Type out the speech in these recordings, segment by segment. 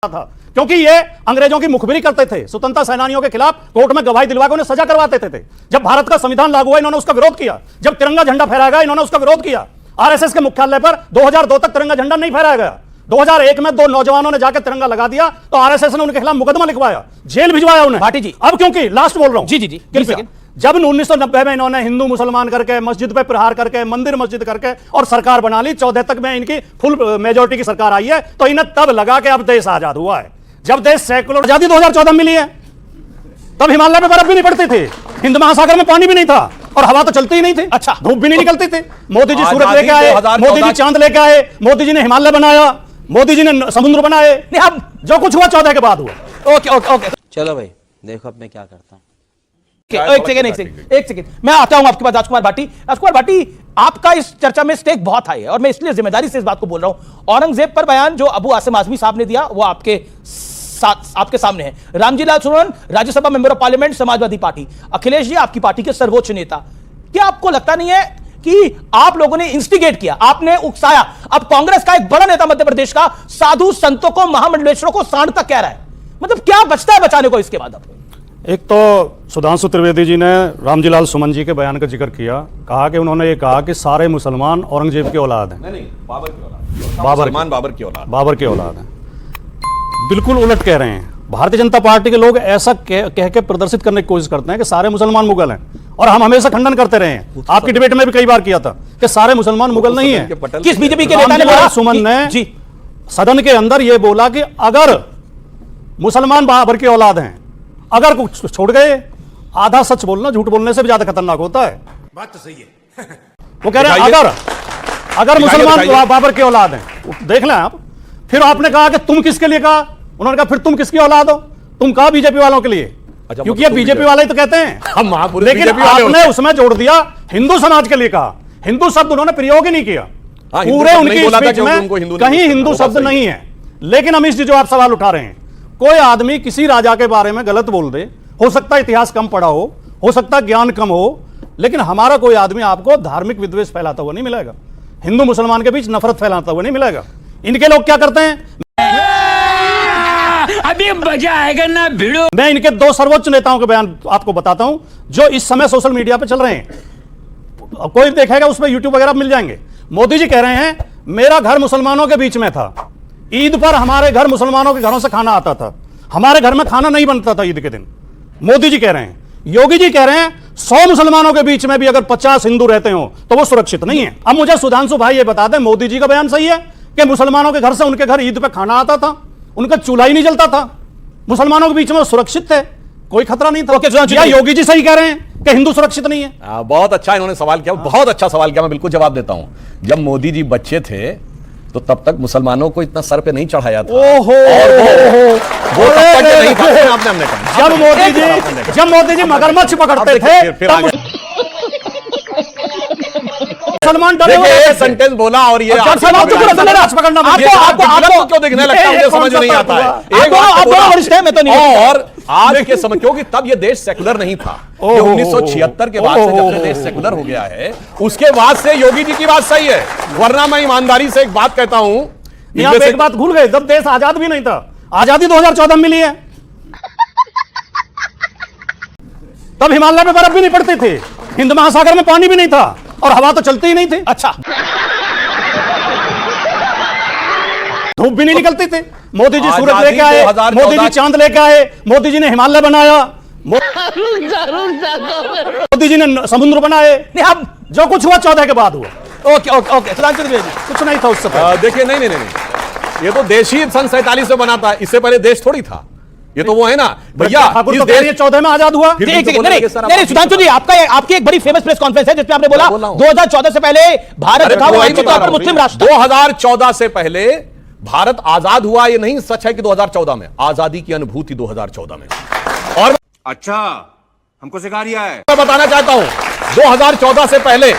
था, क्योंकि ये अंग्रेजों की मुखबिरी करते थे, स्वतंत्रता सेनानियों के खिलाफ कोर्ट में गवाही दिलवा के उन्हें सजा करवाते थे। जब भारत का संविधान लागू हुआ इन्होंने उसका विरोध किया, जब तिरंगा झंडा फहराया गया इन्होंने उसका विरोद किया। आरएसएस के मुख्यालय पर 2002 तक तिरंगा झंडा नहीं फहराया गया। 2001 में दो नौजवानों ने जाकर तिरंगा लगा दिया तो आरएसएस ने उनके खिलाफ मुकदमा लिखवाया, जेल भिजवाया उन्हें। भाटी जी अब क्योंकि लास्ट बोल रहा हूं, जी जब 1990 में इन्होंने हिंदू मुसलमान करके मस्जिद पे प्रहार करके मंदिर मस्जिद करके और सरकार बना ली, 14 तक में इनकी फुल मेजोरिटी की सरकार आई है, तो इन्हें तब लगा कि अब देश आजाद हुआ है। जब देश सेकुलर आजादी 2014 में मिली है, तब हिमालय में बर्फ भी नहीं पड़ती थी, हिंद महासागर में पानी भी नहीं था और हवा तो चलती ही नहीं थी। अच्छा, धूप भी नहीं निकलती थी। मोदी जी सूरज लेके आए, मोदी जी चांद लेके आए, मोदी जी ने हिमालय बनाया, मोदी जी ने समुद्र बनाए। अब जो कुछ हुआ 14 के बाद हुआ। ओके ओके ओके, चलो भाई देखो अब मैं क्या करता हूं। एक सेकंड मैं आता हूं आपके पास। राजकुमार भाटी, आपका इस चर्चा में स्टेक बहुत हाई है और मैं इसलिए जिम्मेदारी से इस बात को बोल रहा हूं। औरंगजेब पर बयान जो अबू आसिम आजमी साहब ने दिया वो आपके सामने है। Ramji Lal Suman, Rajya Sabha member of parliament, Samajwadi party. Akhilesh ji आपकी पार्टी के सर्वोच्च नेता। क्या आपको लगता नहीं है कि आप लोगों ने इंस्टिगेट किया, आपने उकसाया? अब कांग्रेस का एक बड़ा नेता मध्य प्रदेश का साधु संतों को, महामंडलेश्वरों को सांड तक कह रहा है, मतलब क्या बचता है बचाने को इसके बाद? अब एक तो सुधांशु त्रिवेदी जी ने रामजी लाल सुमन जी के बयान का जिक्र किया, कहा कि उन्होंने ये कहा कि सारे मुसलमान औरंगजेब की औलाद हैं। नहीं, बाबर की औलाद, बाबर की औलाद है। बिल्कुल उलट कह रहे हैं। भारतीय जनता पार्टी के लोग ऐसा कह के प्रदर्शित करने की कोशिश करते हैं कि सारे मुसलमान मुगल हैं, और हम हमेशा खंडन करते रहे हैं। आपकी डिबेट में भी कई बार किया था कि सारे मुसलमान मुगल नहीं है। किस बीजेपी के नेता ने बोला? सुमन ने सदन के अंदर यह बोला कि अगर मुसलमान बाबर की औलाद हैं, अगर कुछ छोड़ गए, आधा सच बोलना झूठ बोलने से भी ज्यादा खतरनाक होता है। बात तो सही है। वो कह रहे हैं अगर मुसलमान बाबर की औलाद हैं, देख लें आप। फिर आपने कहा कि तुम किसके लिए कहा? उन्होंने कहा फिर तुम किसकी औलाद हो? तुम कहा बीजेपी वालों के लिए, क्योंकि ये बीजेपी वाले ही तो कहते हैं। लेकिन आपने उसमें जोड़ दिया हिंदू समाज के लिए कहा। हिंदू शब्द उन्होंने प्रयोग ही नहीं किया पूरे उनकी स्पीच में, कहीं हिंदू शब्द नहीं है। लेकिन अमीश जी जो आप सवाल उठा रहे हैं, कोई आदमी किसी राजा के बारे में गलत बोल दे, हो सकता है इतिहास कम पढ़ा हो सकता है ज्ञान कम हो, लेकिन हमारा कोई आदमी आपको धार्मिक विद्वेष फैलाता हुआ नहीं मिलेगा, हिंदू मुसलमान के बीच नफरत फैलाता हुआ नहीं मिलेगा। इनके लोग क्या करते हैं, अभी मजा आएगा ना भिड़ो। मैं इनके दो सर्वोच्च नेताओं के बयान आपको बताता हूं जो इस समय सोशल मीडिया पे चल रहे हैं। कोई देखेगा उसमें यूट्यूब वगैरह मिल जाएंगे। मोदी जी कह रहे हैं मेरा घर मुसलमानों के बीच में था, ईद पर हमारे घर मुसलमानों के घरों से खाना आता था, हमारे घर में खाना नहीं बनता था ईद के दिन। मोदी जी कह रहे हैं। योगी जी कह रहे हैं 100 मुसलमानों के बीच में भी अगर 50 हिंदू रहते हो तो वो सुरक्षित नहीं है। अब मुझे सुधांशु भाई ये बता दें, मोदी जी का बयान सही है कि मुसलमानों के घर से उनके घर ईद पे खाना आता था, उनका चूल्हा ही नहीं जलता था, मुसलमानों के बीच में सुरक्षित थे, कोई खतरा नहीं था? क्या योगी जी सही कह रहे हैं कि हिंदू सुरक्षित नहीं है? बहुत अच्छा इन्होंने सवाल किया, बहुत अच्छा सवाल किया, मैं बिल्कुल जवाब देता हूं। जब मोदी जी बच्चे थे तो तब तक मुसलमानों को इतना सर पे नहीं चढ़ाया था। ओहो, वो तब तक नहीं था। हमने कहा जब मोदी जी मगरमच्छ पकड़ते थे मुसलमान डरे हुए सेंटेंस बोला और ये क्यों देखने लगता है, मुझे समझ नहीं आता है। और आज के समय, क्योंकि तब ये देश सेकुलर नहीं था, 1976 के बाद से जब से देश सेकुलर हो गया है उसके बाद से योगी जी की बात सही है। वरना मैं ईमानदारी से एक बात कहता हूं, एक बात भूल गए, जब देश आजाद भी नहीं था, आजादी 2014 में मिली है, तब हिमालय में बर्फ भी नहीं पड़ती थी, हिंद महासागर में पानी भी नहीं था और हवा तो चलती ही नहीं थी। अच्छा, धूप भी नहीं निकलती थी। मोदी जी सूरज लेके आए, मोदी जी चांद लेके आए, मोदी जी ने हिमालय बनाया, मोदी जी ने समुद्र बनाए। अब जो कुछ हुआ 14 के बाद हुआ। ओके ओके ओके, कुछ नहीं था उससे पहले। देखिए नहीं, ये तो देश ही सन 47 में बना था, इससे पहले देश थोड़ी था। ये तो वो है ना भैया, इस देश 14 में आजाद हुआ। नहीं सुधांशु जी, आपकी एक बड़ी फेमस प्रेस कॉन्फ्रेंस है जिसमें आपने बोला 2014 से पहले भारत था वो मुस्लिम राष्ट्र। 2014 से पहले भारत आजाद हुआ, ये नहीं सच है कि 2014 में आजादी की अनुभूति 2014 में। और अच्छा, हमको सिखा रिया है। मैं बताना चाहता हूं 2014 से पहले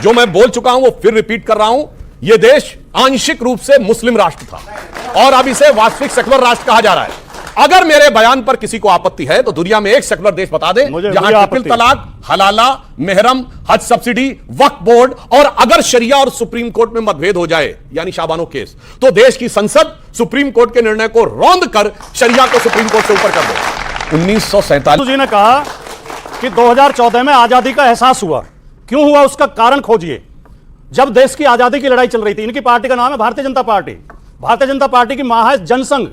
जो मैं बोल चुका हूं वो फिर रिपीट कर रहा हूं, यह देश आंशिक रूप से मुस्लिम राष्ट्र था और अब इसे वास्तविक सेकुलर राष्ट्र कहा जा रहा है। अगर मेरे बयान पर किसी को आपत्ति है तो दुनिया में एक सेकुलर देश बता दे मुझे जहां ट्रिपल आपत्ति है। तलाक, हलाला, मेहरम, हज सब्सिडी, वक्फ बोर्ड और अगर शरिया और सुप्रीम कोर्ट में मतभेद हो जाए यानी शाबानो केस, तो देश की संसद सुप्रीम कोर्ट के निर्णय को रौंद कर शरिया को सुप्रीम कोर्ट से ऊपर कर दे। 1947 जी ने कहा कि 2014 में आजादी का एहसास हुआ। क्यों हुआ उसका कारण खोजिए। जब देश की आजादी की लड़ाई चल रही थी, इनकी पार्टी का नाम है भारतीय जनता पार्टी। भारतीय जनता पार्टी की मां है जनसंघ,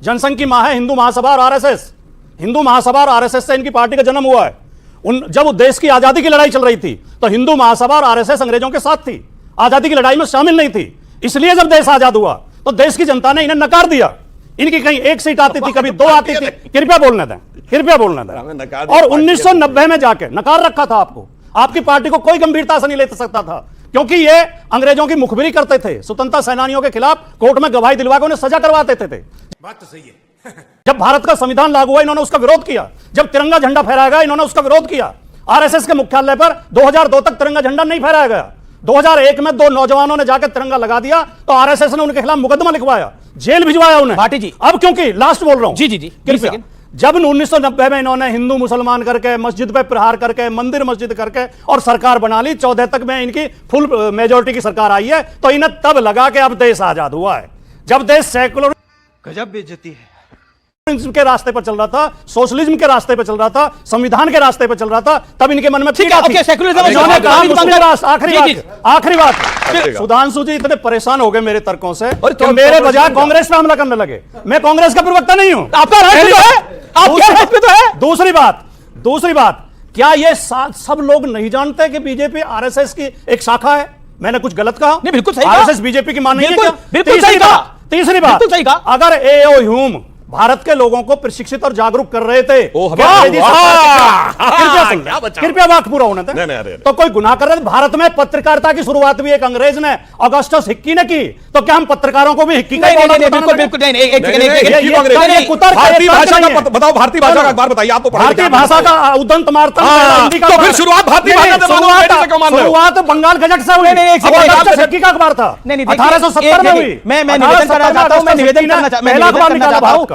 जनसंघ की मां है हिंदू महासभा और आरएसएस। हिंदू महासभा और आरएसएस से इनकी पार्टी का जन्म हुआ है। जब देश की आजादी की लड़ाई चल रही थी तो हिंदू महासभा और आरएसएस अंग्रेजों के साथ थी, आजादी की लड़ाई में शामिल नहीं थी। इसलिए जब देश आजाद हुआ तो देश की जनता ने इन्हें नकार दिया। इनकी कहीं एक सीट आती थी, कभी 2 आती थी। कृपया बोलने दें, कृपया बोलने दें। और 1990 में जाके नकार रखा था आपको। आपकी पार्टी को कोई गंभीरता से नहीं ले सकता था, क्योंकि ये अंग्रेजों की मुखबिरी करते थे, स्वतंत्रता सेनानियों के खिलाफ कोर्ट में गवाही दिलवा के उन्हें सजा करवाते थे। बात तो सही है। जब भारत का संविधान लागू हुआ इन्होंने उसका विरोध किया। जब तिरंगा झंडा फहराया गया इन्होंने उसका विरोध किया। आरएसएस के मुख्यालय पर 2002 तक तिरंगा झंडा नहीं फहराया गया। 2001 में 2 नौजवानों ने जाकर तिरंगा लगा दिया तो आरएसएस ने उनके खिलाफ मुकदमा लिखवाया, जेल भिजवाया उन्हें। भाटी जी। अब क्योंकि लास्ट बोल रहा हूं, जी, कृपया, जब 1990 में इन्होंने हिंदू मुसलमान करके, मस्जिद पे प्रहार करके, मंदिर मस्जिद करके और सरकार बना ली, 14 तक में इनकी फुल मेजोरिटी की सरकार आई है, तो इन्हें तब लगा कि अब देश आजाद हुआ है। जब देश सेकुलर गजब बेइज्जती है। के रास्ते पर चल रहा था, सोशलिज्म के रास्ते पर चल रहा था, संविधान के रास्ते पर चल रहा था, तब इनके मन में ठीक है, ओके, सेकुलरिज्म आखिरी बात। सुधांशु जी इतने परेशान हो गए मेरे तर्कों से तो कि मेरे बजाय कांग्रेस पे हमला करने लगे। मैं कांग्रेस का प्रवक्ता नहीं हूं। आपका राइट तो है, आपका राइट पे तो है। दूसरी बात, क्या ये सब लोग नहीं जानते कि बीजेपी आरएसएस की एक शाखा है? मैंने कुछ गलत कहा? नहीं, बिल्कुल सही कहा। आरएसएस बीजेपी की मान नहीं है क्या? बिल्कुल सही कहा। तीसरी बात, बिल्कुल सही कहा। अगर एओ ह्यूम भारत के लोगों को प्रशिक्षित और जागरूक कर रहे थे, कृपया वाक्य पूरा होने दें। तो कोई गुनाह कर रहे थे? भारत में पत्रकारिता की शुरुआत भी एक अंग्रेज ने, ऑगस्टस हिक्की ने की, तो क्या हम पत्रकारों को भी हिक्की का बिल्कुल नहीं, एक भारतीय भाषा का बताओ, भारतीय भाषा का अखबार बताइए। आप तो भारतीय भाषा का उदंत मार्तन, तो फिर शुरुआत भारतीय भाषा से क्यों मान रहे हो? शुरुआत बंगाल गजट से हुई। ऑगस्टस हिक्की का अखबार था, 1870 में हुई। मैं निवेदन करना चाहता हूं, मैं निवेदन करना चाहता हूं।